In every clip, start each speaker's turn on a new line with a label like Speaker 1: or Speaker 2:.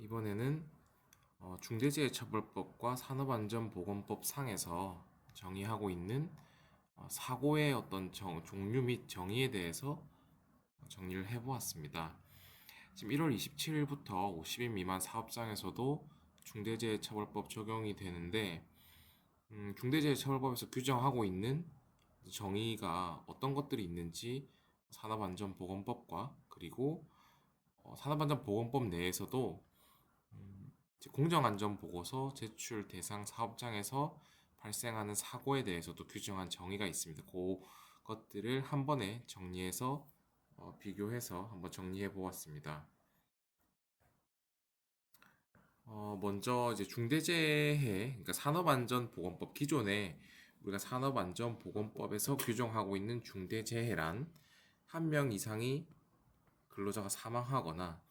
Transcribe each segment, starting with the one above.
Speaker 1: 이번에는 중대재해처벌법과 산업안전보건법 상에서 정의하고 있는 사고의 어떤 종류 및 정의에 대해서 정리를 해보았습니다. 지금 1월 27일부터 50인 미만 사업장에서도 중대재해처벌법 적용이 되는데, 중대재해처벌법에서 규정하고 있는 정의가 어떤 것들이 있는지 산업안전보건법과 그리고 산업안전보건법 내에서도 공정안전보고서 제출 대상 사업장에서 발생하는 사고에 대해서도 규정한 정의가 있습니다. 그것들을 한 번에 정리해서 비교해서 한번 정리해 보았습니다. 먼저 이제 중대재해, 그러니까 산업안전보건법 기존에 우리가 산업안전보건법에서 규정하고 있는 중대재해란 한 명 이상이 근로자가 사망하거나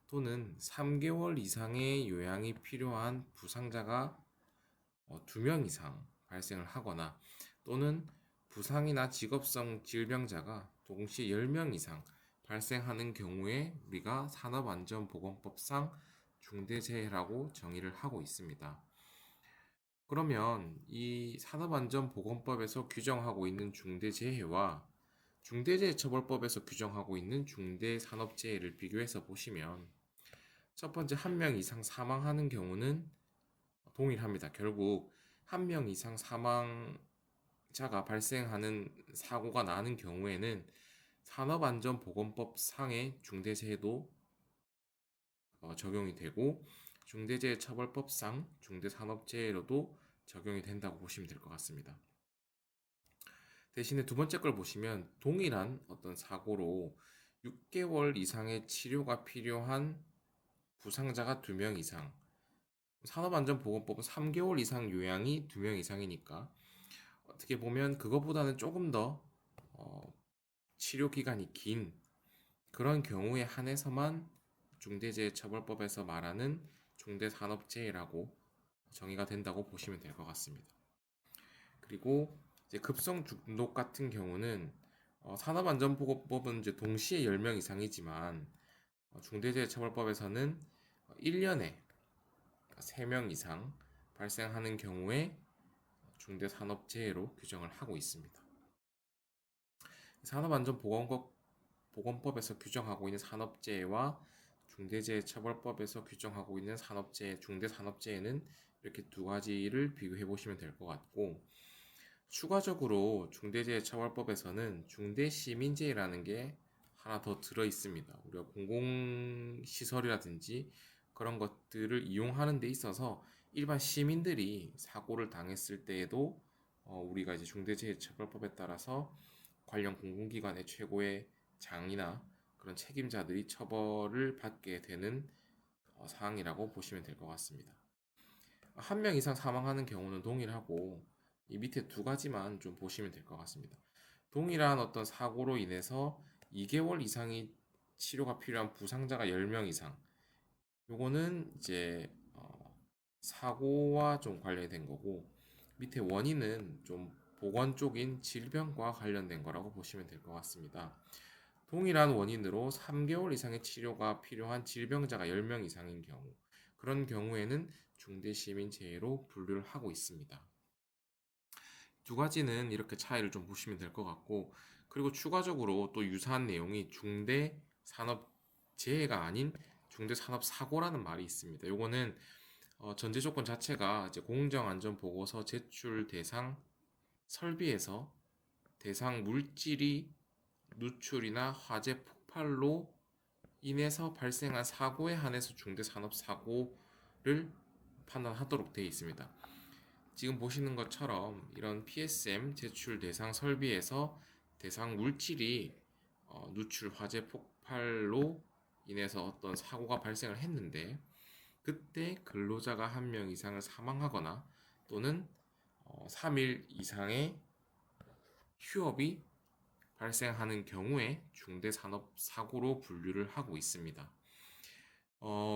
Speaker 1: 또는 3개월 이상의 요양이 필요한 부상자가 2명 이상 발생을 하거나 또는 부상이나 직업성 질병자가 동시에 10명 이상 발생하는 경우에 우리가 산업안전보건법상 중대재해라고 정의를 하고 있습니다. 그러면 이 산업안전보건법에서 규정하고 있는 중대재해와 중대재해처벌법에서 규정하고 있는 중대산업재해를 비교해서 보시면 첫 번째, 한 명 이상 사망하는 경우는 동일합니다. 결국 한 명 이상 사망자가 발생하는 사고가 나는 경우에는 산업안전보건법 상의 중대재해도 적용이 되고 중대재해처벌법상 중대산업재해로도 적용이 된다고 보시면 될 것 같습니다. 대신에 두 번째 걸 보시면 동일한 어떤 사고로 6개월 이상의 치료가 필요한 부상자가 2명 이상, 산업안전보건법은 3개월 이상 요양이 2명 이상이니까 어떻게 보면 그것보다는 조금 더 치료 기간이 긴 그런 경우에 한해서만 중대재해처벌법에서 말하는 중대산업재해라고 정의가 된다고 보시면 될 것 같습니다. 그리고 이제 급성 중독 같은 경우는 산업안전보건법은 이제 동시에 10명 이상이지만 중대재해처벌법에서는 1년에 3명 이상 발생하는 경우에 중대산업재해로 규정을 하고 있습니다. 산업안전보건법에서 규정하고 있는 산업재해와 중대재해처벌법에서 규정하고 있는 산업재해, 중대산업재해는 이렇게 두 가지를 비교해 보시면 될 것 같고, 추가적으로 중대재해처벌법에서는 중대시민재해라는 게 하나 더 들어 있습니다. 우리가 공공시설이라든지 그런 것들을 이용하는 데 있어서 일반 시민들이 사고를 당했을 때에도 우리가 이제 중대재해처벌법에 따라서 관련 공공기관의 최고의 장이나 그런 책임자들이 처벌을 받게 되는 사항이라고 보시면 될 것 같습니다. 한 명 이상 사망하는 경우는 동일하고 이 밑에 두 가지만 좀 보시면 될 것 같습니다. 동일한 어떤 사고로 인해서 2개월 이상이 치료가 필요한 부상자가 10명 이상. 요거는 이제 사고와 좀 관련이 된 거고, 밑에 원인은 좀 보건 쪽인 질병과 관련된 거라고 보시면 될 것 같습니다. 동일한 원인으로 3개월 이상의 치료가 필요한 질병자가 10명 이상인 경우, 그런 경우에는 중대시민재해로 분류를 하고 있습니다. 두 가지는 이렇게 차이를 좀 보시면 될 것 같고, 그리고 추가적으로 또 유사한 내용이 중대산업재해가 아닌 중대산업사고라는 말이 있습니다. 요거는 전제 조건 자체가 이제 공정안전보고서 제출 대상 설비에서 대상 물질이 누출이나 화재 폭발로 인해서 발생한 사고에 한해서 중대산업사고를 판단하도록 되어 있습니다. 지금 보시는 것처럼 이런 PSM 제출 대상 설비에서 대상 물질이 누출 화재 폭발로 인해서 어떤 사고가 발생을 했는데 그때 근로자가 한 명 이상을 사망하거나 또는 3일 이상의 휴업이 발생하는 경우에 중대산업사고로 분류를 하고 있습니다.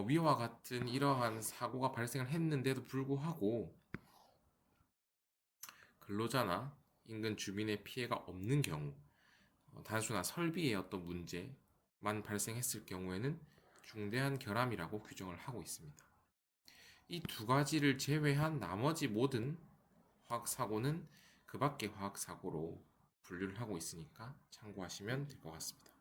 Speaker 1: 위와 같은 이러한 사고가 발생을 했는데도 불구하고 근로자나 인근 주민의 피해가 없는 경우, 단순한 설비의 어떤 문제만 발생했을 경우에는 중대한 결함이라고 규정을 하고 있습니다. 이 두 가지를 제외한 나머지 모든 화학사고는 그 밖의 화학사고로 분류를 하고 있으니까 참고하시면 될 것 같습니다.